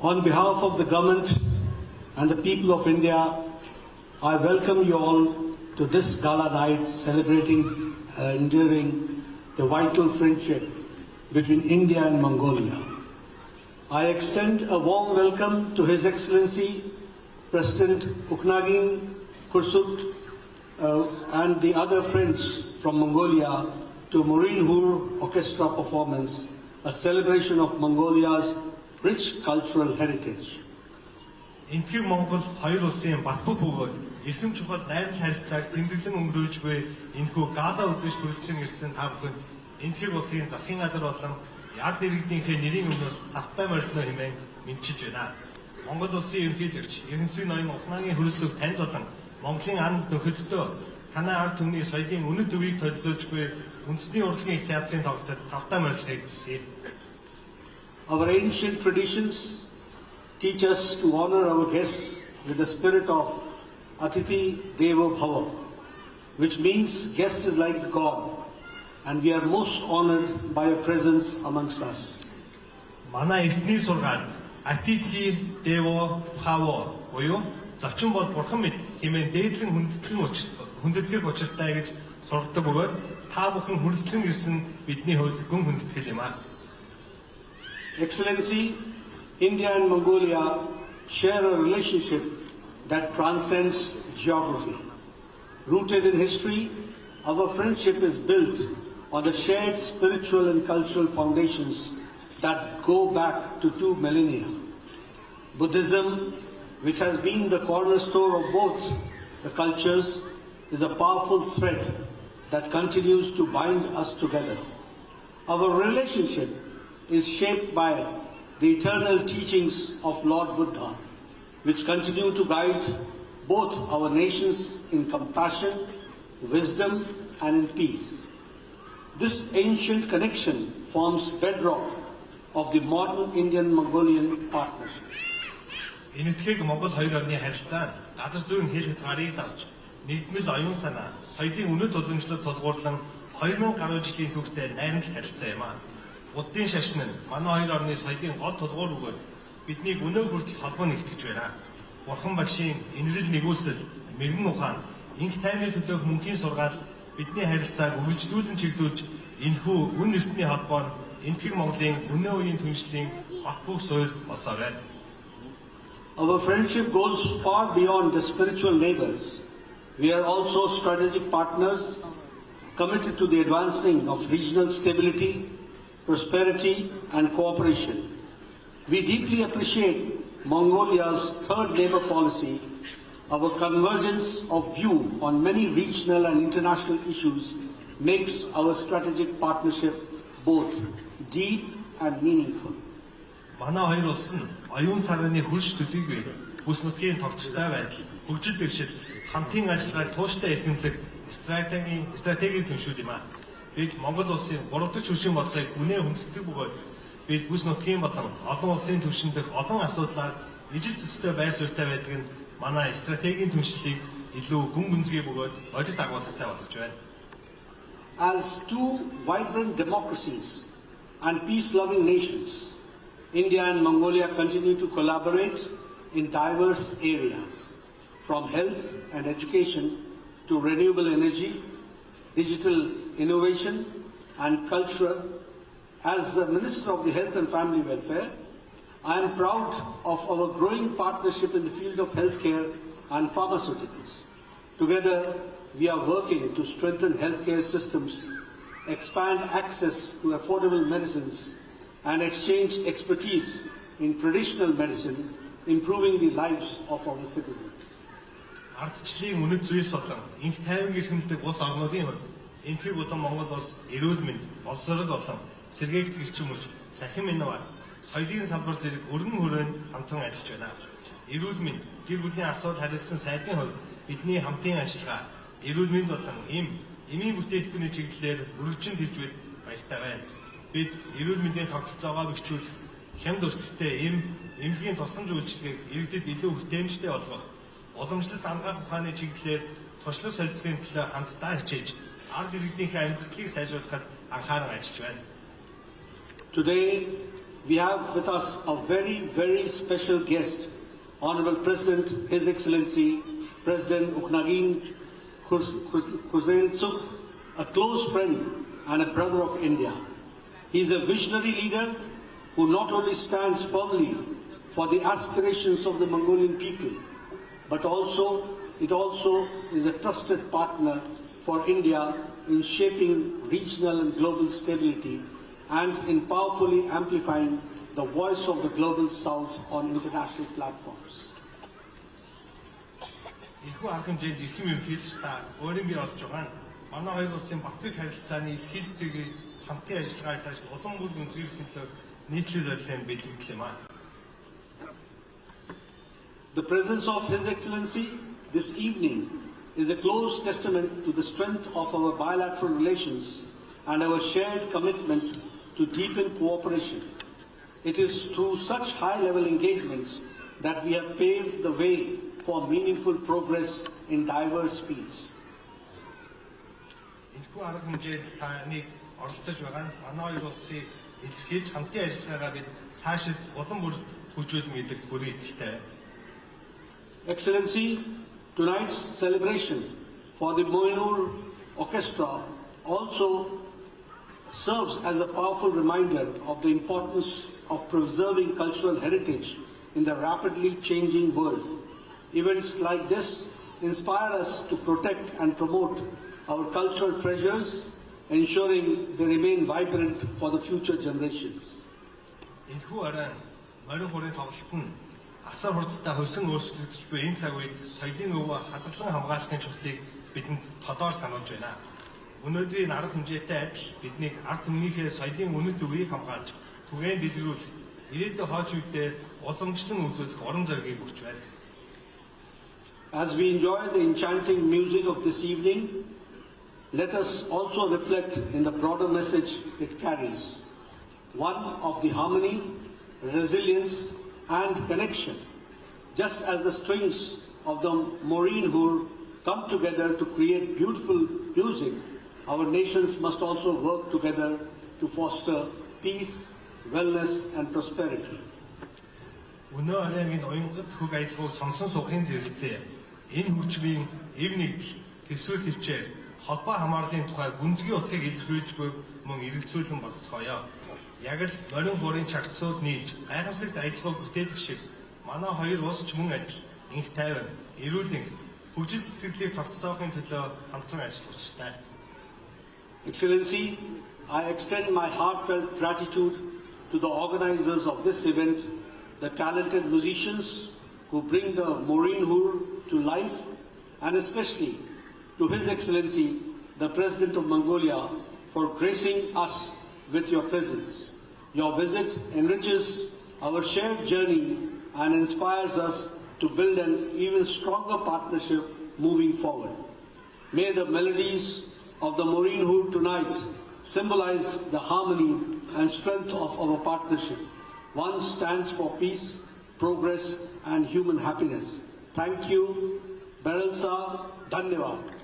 On behalf of the government and the people of India, I welcome you all to this gala night celebrating enduring the vital friendship between India and Mongolia. I extend a warm welcome to His Excellency President Uknagin Kursuk and the other friends from Mongolia to Marine Hur Orchestra performance, a celebration of Mongolia's rich cultural heritage. Энэхүү Монгол хоёр улсын батбог бөгөөд эрхэм чухал найрал харилцааг тэмдэглэн өнгөрөөж буй энэхүү гала үдшиж хүрэлцэн ирсэн та бүхэн энэхүү улсын засгийн газар болон яг дэргэдийнхээ нэрийн өмнөөс тавтай морилно хэмээн мэдчилж байна. Монгол улсын ерөнхийлөгч Ерөнхий ноён Ухнагийн хөрөлсөг танд болон Монголын анд нөхөддөө танай ард түмний соёлын үнэт өвийг төлөвлөж буй үндэсний урлагийн их театрын тоглолтод тавтай морилхийг хүсье. Our ancient traditions teach us to honor our guests with the spirit of Atithi Devo Bhava, which means guest is like the God, and we are most honored by your presence amongst us. Манай эртний сургаал Atithi Devo Bhava буюу зочин бол бурхан мэд хэмээн дээдлэн хүндэтгэх учиртай гэж сургадаг бөгөөд та бүхэн хүрэлцэн ирсэн бидний хувьд гүн хүндэтгэл юм аа. Excellency, India and Mongolia share a relationship that transcends geography. Rooted in history, our friendship is built on the shared spiritual and cultural foundations that go back to 2 millennia. Buddhism, which has been the cornerstone of both the cultures, is a powerful thread that continues to bind us together. Our relationship is shaped by the eternal teachings of Lord Buddha, which continue to guide both our nations in compassion, wisdom, and in peace. This ancient connection forms bedrock of the modern Indian-Mongolian partnership. Энэтхийг Монгол хоёр орны харилцаа газар зүйн хил хязгаарыг давж нэгдмэл оюун санаа, соёлын үнэт уламжлалд тулгуурлан 2000 гаруй жилийн түүхтэй найрамдал харилцаа юм аа. Буддын шашин нь манай хоёр орны соёлын гол тулгуур бөгөөд биднийг өнөө хүртэл холбоо нэгтгэж байна. Бурхан багшийн инрэл нэгүүлсэл, мэрэгэн ухаан, инх тайвны төлөөх мөнхийн сургаал бидний харилцааг үргэлжлүүлэн чиглүүлж энэхүү үн эртний холбоо нь энэтхэг Монголын өнөө үеийн түншлэлийн батбог суурь болсоо байна. Our friendship goes far beyond the spiritual neighbors. We are also strategic partners committed to the advancing of regional stability, prosperity, and cooperation. We deeply appreciate Mongolia's third neighbor policy, our convergence of view on many regional and international issues makes our strategic partnership both deep and meaningful. Манай хоёр улс нь оюун санааны хөрш төдийгүй бүс нутгийн тогтвортой байдал, хөгжил бэрхшээл, хамтын ажиллагааг тууштай эрхэмлэх стратегийн түншүүл юм аа. Бид Монгол улсын 3 дахь хөршийн бодлогыг үнэ хүндэтдэг бөгөөд бид бүс нутгийн болон олон улсын түвшин дэх олон асуудлаар ижил төстэй байр суурьтай байдаг нь манай стратегийн түншлэлийг илүү гүн гүнзгий бөгөөд одит агуулгатай болгож байна. As two vibrant democracies and peace-loving nations, India and Mongolia continue to collaborate in diverse areas, from health and education to renewable energy, digital innovation, and culture. As the Minister of the Health and Family Welfare, I am proud of our growing partnership in the field of healthcare and pharmaceuticals. Together, we are working to strengthen healthcare systems, expand access to affordable medicines, and exchange expertise in traditional medicine, improving the lives of our citizens. Ардчлалын үнэт зүйлс болон инх тайван эрхэмлдэг улс орнуудын хувьд энэхүү болон Монгол улс эрүүл мэнд, боловсрол болон сэргээгт гэрчмүүлж, цахим инновац, соёлын салбар зэрэг өргөн хүрээнд хамтран ажиллаж байна. Эрүүл мэнд, гэр бүлийн асуудал хариуцсан сайдын хувьд бидний хамтын ажиллагаа, эрүүл мэнд болон эмийн бүтээгдэхүүний чиглэлээр үргэлжлэн хэлбэл баяртай байна. Бид эрүүл мэндийн тогтолцоогоо бэхжүүлэх, хямд өртөлттэй эмнэлгийн тусламж үйлчилгээг иргэдэд илүү хүртээмжтэй болгох, уламжлалт амгаах ухааны чиглэлээр туршлага солилцоогийн төлөө хамтдаа хичээж, ард иргэдийнхээ амьдралыг сайжруулахад анхааран ажиллаж байна. Today, we have with us a very, very special guest, Honorable President, His Excellency, President Uknagin Khurelsukh, a close friend and a brother of India. He is a visionary leader who not only stands firmly for the aspirations of the Mongolian people, but also is a trusted partner for India in shaping regional and global stability and in powerfully amplifying the voice of the global South on international platforms. Энэхүү арга хэмжээнд эрхэм ерөнхийлөгч та өөрийн бий болж байгаа нь манай хоёр улсын Батбэг харилцааны илэрхийлэлтэйгээр хамтын ажиллагааг цааш улам бүр гүнзгийрэх төлөө нийтлэл зорилгын бэлтгэл юм аа. The presence of His Excellency this evening is a close testament to the strength of our bilateral relations and our shared commitment to deepen cooperation. It is through such high-level engagements that we have paved the way for meaningful progress in diverse fields. Энэхүү арга хэмжээнд таныг оролцож байгаа нь манай хоёр улсын илэрхийлж хамтын ажиллагаагаа бид цаашид улам бүр хөгжүүлэн идэх бүрийн итгэлтэй. Excellency, tonight's celebration for the Mohinur Orchestra also serves as a powerful reminder of the importance of preserving cultural heritage in the rapidly changing world. Events like this inspire us to protect and promote our cultural treasures, ensuring they remain vibrant for the future generations. Энэхүү оройн морин хурын тоглолт нь асар хурдтай хөлсөн өөрчлөгдөж буй энэ цаг үед соёлын өвөө хадгалан хамгаалахын чухлыг бидэнд тодоор сануулж байна. Өнөөдрийн арга хэмжээтэй адил бидний ард түмнийхээ соёлын үнэт өвийг хамгаалж түгээн дэлгэрүүлэх ирээдүйн хойч үедээ уламжлан өгдөх орон зайгийг өгч байна. As we enjoy the enchanting music of this evening, let us also reflect in the broader message it carries, one of the harmony, resilience and connection. Just as the strings of the Morinhur come together to create beautiful music, our nations must also work together to foster peace, wellness and prosperity. Өнөө оройн энэ оюнгад хөг аялгыг сонсон суугын зэрэгцээ энэ хүчмийн эв нэгдэл төсвөл төвчээр холбоо хамаарлын тухай гүнзгий утгыг илэрхийлж буй мөн эргэлзүүлэн болцгоё. Яг л морин хурын чагтсууд нийлж гайхамшигт аялгыг бүтээдэг шиг манай хоёр улс ч мөн адил инх тайван, эрүүл энх, хөгжил цэцэглэлийг тогтоохын төлөө хамтран ажиллах учиртай. Excellency, I extend my heartfelt gratitude to the organizers of this event, the talented musicians who bring the Morinhur to life, and especially to His Excellency, the President of Mongolia, for gracing us with your presence. Your visit enriches our shared journey and inspires us to build an even stronger partnership moving forward. May the melodies of the Morinhur tonight symbolize the harmony and strength of our partnership. One stands for peace, progress and human happiness. Thank you. Barelsa, Dhanyavad.